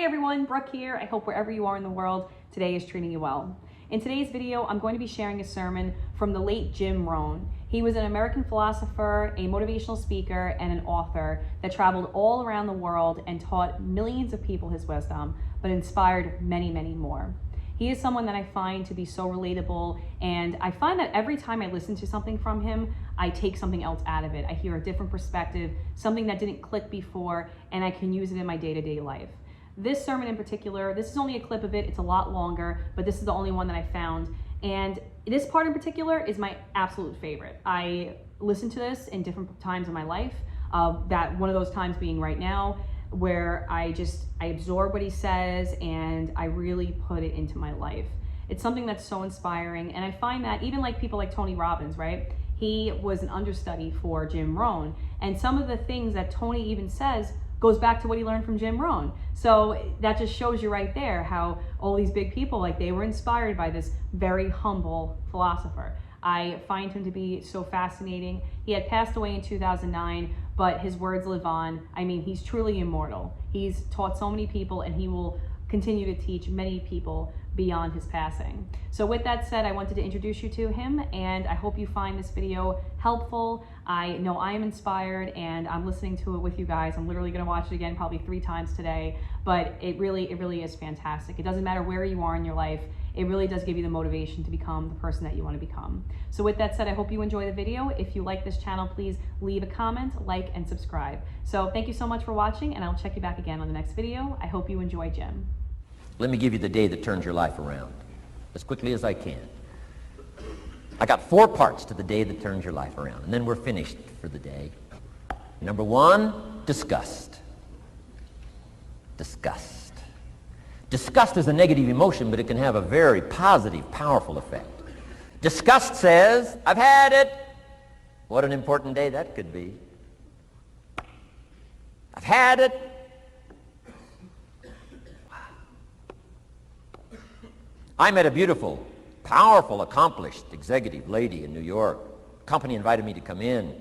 everyone, Brooke here. I hope wherever you are in the world, today is treating you well. In today's video, I'm going to be sharing a sermon from the late Jim Rohn. He was an American philosopher, a motivational speaker, and an author that traveled all around the world and taught millions of people his wisdom, but inspired many, many more. He is someone that I find to be so relatable, and I find that every time I listen to something from him, I take something else out of it. I hear a different perspective, something that didn't click before, and I can use it in my day-to-day life. This sermon in particular, this is only a clip of it, it's a lot longer, but this is the only one that I found. And this part in particular is my absolute favorite. I listen to this in different times of my life, that one of those times being right now, where I absorb what he says and I really put it into my life. It's something that's so inspiring, and I find that even like people like Tony Robbins, right? He was an understudy for Jim Rohn, and some of the things that Tony even says goes back to what he learned from Jim Rohn. So that just shows you right there how all these big people, like, they were inspired by this very humble philosopher. I find him to be so fascinating. He had passed away in 2009, but his words live on. I mean, he's truly immortal. He's taught so many people, and he will continue to teach many people beyond his passing. So with that said, I wanted to introduce you to him, and I hope you find this video helpful. I know I am inspired, and I'm listening to it with you guys. I'm literally going to watch it again probably 3 times today, but it really is fantastic. It doesn't matter where you are in your life. It really does give you the motivation to become the person that you want to become. So with that said, I hope you enjoy the video. If you like this channel, please leave a comment, like, and subscribe. So thank you so much for watching, and I'll check you back again on the next video. I hope you enjoy Jim. Let me give you the day that turns your life around, as quickly as I can. I got 4 parts to the day that turns your life around, and then we're finished for the day. Number 1, disgust. Disgust. Disgust is a negative emotion, but it can have a very positive, powerful effect. Disgust says, I've had it. What an important day that could be. I've had it. I met a beautiful, powerful, accomplished executive lady in New York. The company invited me to come in.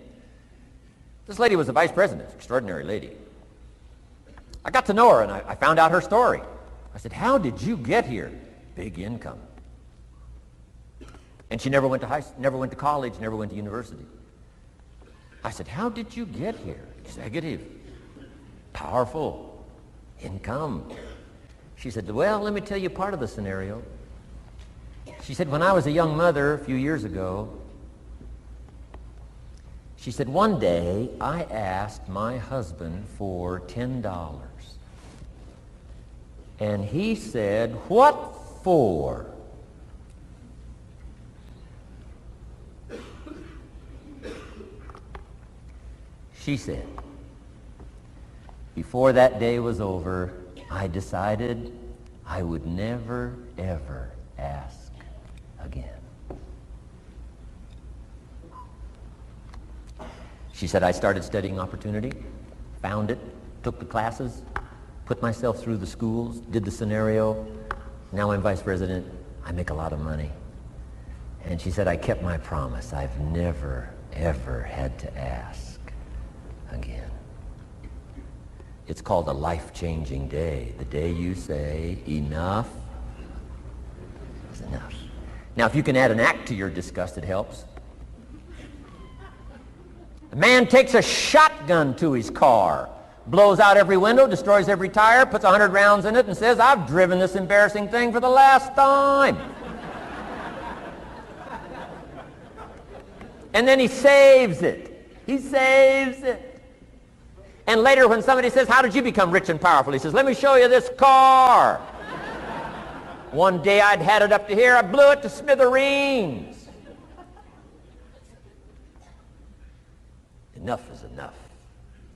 This lady was the vice president, extraordinary lady. I got to know her, and I found out her story. I said, how did you get here? Big income. And she never went to college, never went to university. I said, how did you get here? Executive, powerful, income. She said, well, let me tell you part of the scenario. She said, when I was a young mother a few years ago, she said, one day I asked my husband for $10. And he said, what for? She said, before that day was over, I decided I would never, ever ask again. She said, I started studying opportunity, found it, took the classes, put myself through the schools, did the scenario. Now I'm vice president. I make a lot of money. And she said, I kept my promise. I've never, ever had to ask again. It's called a life-changing day. The day you say, enough is enough. Now, if you can add an act to your disgust, it helps. A man takes a shotgun to his car, blows out every window, destroys every tire, puts 100 rounds in it, and says, I've driven this embarrassing thing for the last time. And then he saves it. He saves it. And later when somebody says, how did you become rich and powerful? He says, let me show you this car. One day I'd had it up to here, I blew it to smithereens. Enough is enough.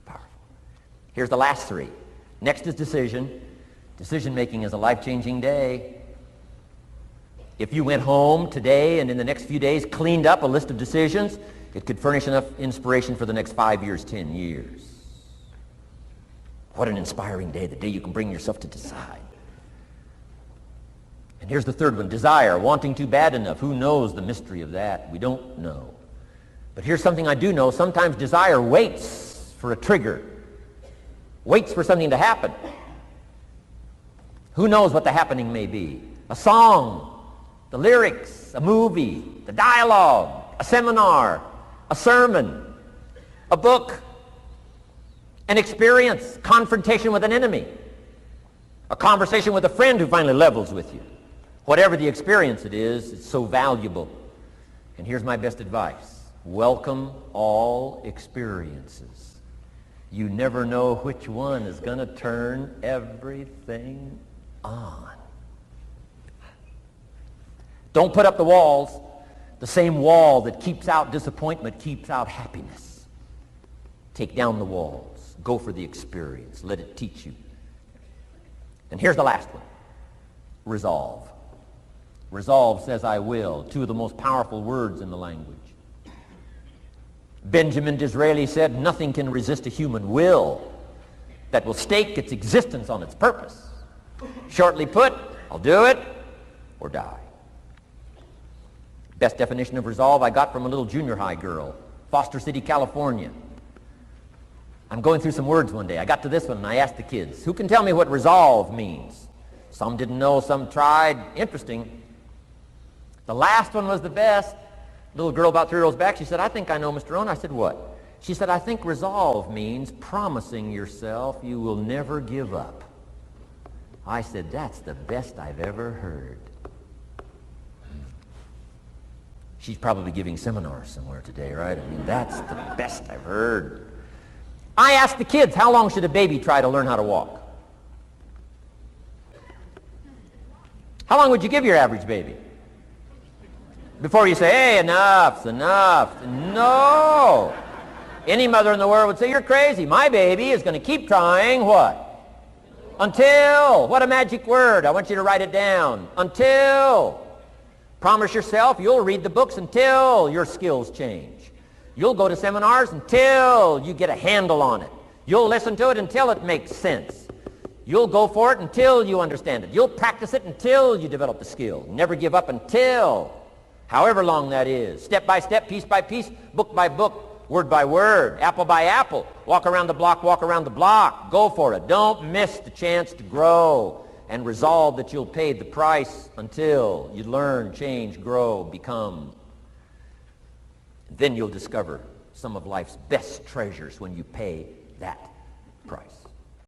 Powerful. Here's the last 3. Next is decision. Decision making is a life-changing day. If you went home today and in the next few days cleaned up a list of decisions, it could furnish enough inspiration for the next 5 years, 10 years. What an inspiring day, the day you can bring yourself to decide. And here's the 3rd one, desire, wanting too bad enough. Who knows the mystery of that? We don't know. But here's something I do know. Sometimes desire waits for a trigger, waits for something to happen. Who knows what the happening may be? A song, the lyrics, a movie, the dialogue, a seminar, a sermon, a book, an experience, confrontation with an enemy, a conversation with a friend who finally levels with you. Whatever the experience it is, it's so valuable. And here's my best advice. Welcome all experiences. You never know which one is going to turn everything on. Don't put up the walls. The same wall that keeps out disappointment keeps out happiness. Take down the walls. Go for the experience. Let it teach you. And here's the last one. Resolve. Resolve says I will. Two of the most powerful words in the language. Benjamin Disraeli said, nothing can resist a human will that will stake its existence on its purpose. Shortly put, I'll do it or die. Best definition of resolve I got from a little junior high girl, Foster City, California. I'm going through some words one day. I got to this one and I asked the kids, who can tell me what resolve means? Some didn't know, some tried. Interesting. The last one was the best. Little girl about 3 rows back, she said, I think I know, Mr. Rohn. I said, what? She said, I think resolve means promising yourself you will never give up. I said, that's the best I've ever heard. She's probably giving seminars somewhere today, right? I mean, that's the best I've heard. I asked the kids, how long should a baby try to learn how to walk? How long would you give your average baby? Before you say, hey, enough's enough. No. Any mother in the world would say, you're crazy. My baby is going to keep trying what? Until. What a magic word. I want you to write it down. Until. Promise yourself you'll read the books until your skills change. You'll go to seminars until you get a handle on it. You'll listen to it until it makes sense. You'll go for it until you understand it. You'll practice it until you develop the skill. Never give up until. However long that is, step by step, piece by piece, book by book, word by word, apple by apple, walk around the block, go for it. Don't miss the chance to grow and resolve that you'll pay the price until you learn, change, grow, become. Then you'll discover some of life's best treasures when you pay that price.